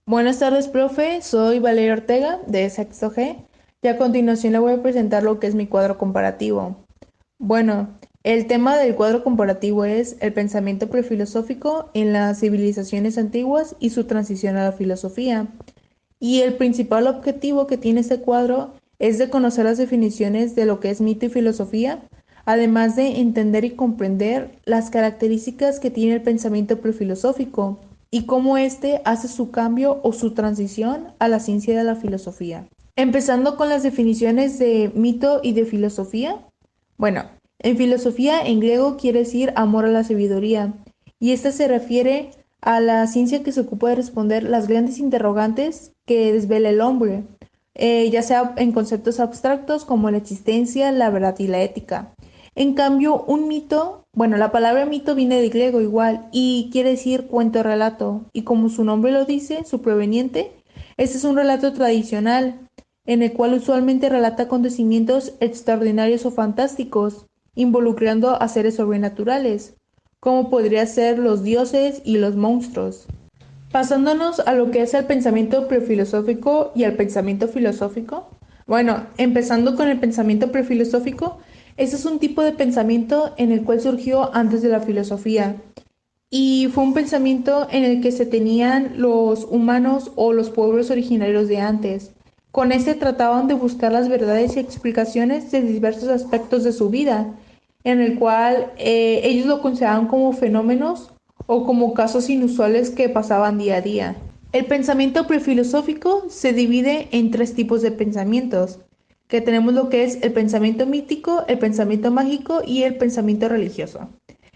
Buenas tardes, profe. Soy Valeria Ortega de Sexto G y a continuación le voy a presentar lo que es mi cuadro comparativo. Bueno, el tema del cuadro comparativo es el pensamiento prefilosófico en las civilizaciones antiguas y su transición a la filosofía. Y el principal objetivo que tiene este cuadro es de conocer las definiciones de lo que es mito y filosofía, además de entender y comprender las características que tiene el pensamiento prefilosófico y cómo éste hace su cambio o su transición a la ciencia de la filosofía. Empezando con las definiciones de mito y de filosofía. Bueno, en filosofía en griego quiere decir amor a la sabiduría, y esta se refiere a la ciencia que se ocupa de responder las grandes interrogantes que desvela el hombre, ya sea en conceptos abstractos como la existencia, la verdad y la ética. En cambio, un mito, bueno, la palabra mito viene del griego igual y quiere decir cuento relato, y como su nombre lo dice, su proveniente, este es un relato tradicional en el cual usualmente relata acontecimientos extraordinarios o fantásticos, involucrando a seres sobrenaturales, como podría ser los dioses y los monstruos. Pasándonos a lo que es el pensamiento prefilosófico y al pensamiento filosófico. Bueno, empezando con el pensamiento prefilosófico, este es un tipo de pensamiento en el cual surgió antes de la filosofía y fue un pensamiento en el que se tenían los humanos o los pueblos originarios de antes. Con este trataban de buscar las verdades y explicaciones de diversos aspectos de su vida, en el cual ellos lo consideraban como fenómenos o como casos inusuales que pasaban día a día. El pensamiento prefilosófico se divide en tres tipos de pensamientos, que tenemos lo que es el pensamiento mítico, el pensamiento mágico y el pensamiento religioso.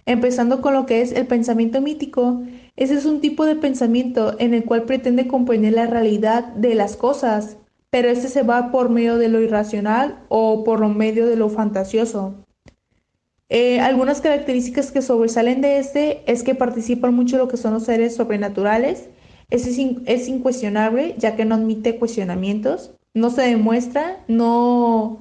Empezando con lo que es el pensamiento mítico, ese es un tipo de pensamiento en el cual pretende comprender la realidad de las cosas, pero este se va por medio de lo irracional o por lo medio de lo fantasioso. Algunas características que sobresalen de este es que participan mucho lo que son los seres sobrenaturales. Es incuestionable, ya que no admite cuestionamientos, no se demuestra, no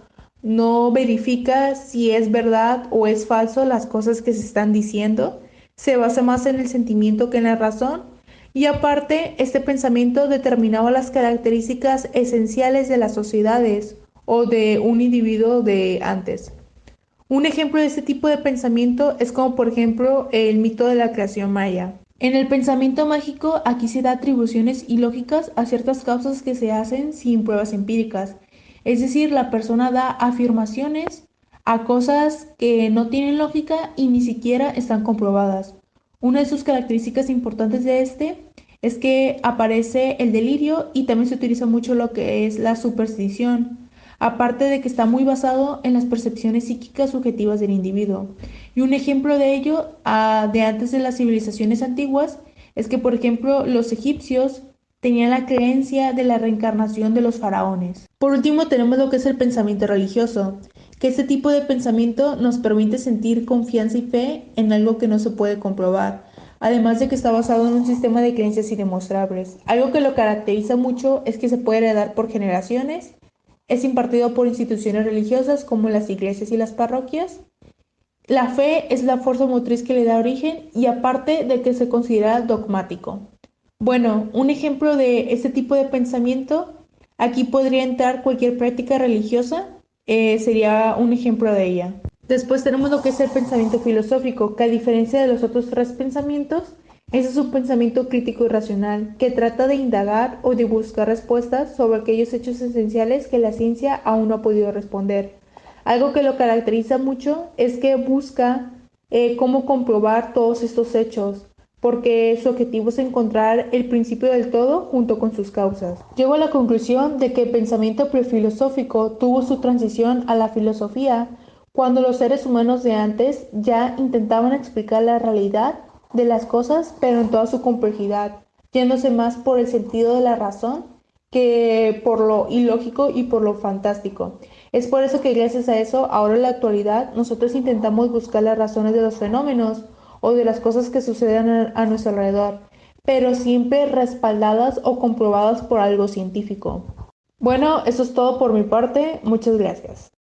verifica si es verdad o es falso las cosas que se están diciendo. Se basa más en el sentimiento que en la razón. Y aparte, este pensamiento determinaba las características esenciales de las sociedades o de un individuo de antes. Un ejemplo de este tipo de pensamiento es como por ejemplo el mito de la creación maya. En el pensamiento mágico aquí se da atribuciones ilógicas a ciertas causas que se hacen sin pruebas empíricas. Es decir, la persona da afirmaciones a cosas que no tienen lógica y ni siquiera están comprobadas. Una de sus características importantes de este es que aparece el delirio y también se utiliza mucho lo que es la superstición, aparte de que está muy basado en las percepciones psíquicas subjetivas del individuo. Y un ejemplo de ello, de antes de las civilizaciones antiguas, es que, por ejemplo, los egipcios tenían la creencia de la reencarnación de los faraones. Por último, tenemos lo que es el pensamiento religioso, que este tipo de pensamiento nos permite sentir confianza y fe en algo que no se puede comprobar, además de que está basado en un sistema de creencias indemostrables. Algo que lo caracteriza mucho es que se puede heredar por generaciones, es impartido por instituciones religiosas como las iglesias y las parroquias. La fe es la fuerza motriz que le da origen y aparte de que se considera dogmático. Bueno, un ejemplo de este tipo de pensamiento, aquí podría entrar cualquier práctica religiosa, sería un ejemplo de ella. Después tenemos lo que es el pensamiento filosófico, que a diferencia de los otros tres pensamientos, ese es un pensamiento crítico y racional, que trata de indagar o de buscar respuestas sobre aquellos hechos esenciales que la ciencia aún no ha podido responder. Algo que lo caracteriza mucho es que busca cómo comprobar todos estos hechos, porque su objetivo es encontrar el principio del todo junto con sus causas. Llego a la conclusión de que el pensamiento prefilosófico tuvo su transición a la filosofía cuando los seres humanos de antes ya intentaban explicar la realidad de las cosas, pero en toda su complejidad, yéndose más por el sentido de la razón que por lo ilógico y por lo fantástico. Es por eso que gracias a eso, ahora en la actualidad, nosotros intentamos buscar las razones de los fenómenos o de las cosas que suceden a nuestro alrededor, pero siempre respaldadas o comprobadas por algo científico. Bueno, eso es todo por mi parte. Muchas gracias.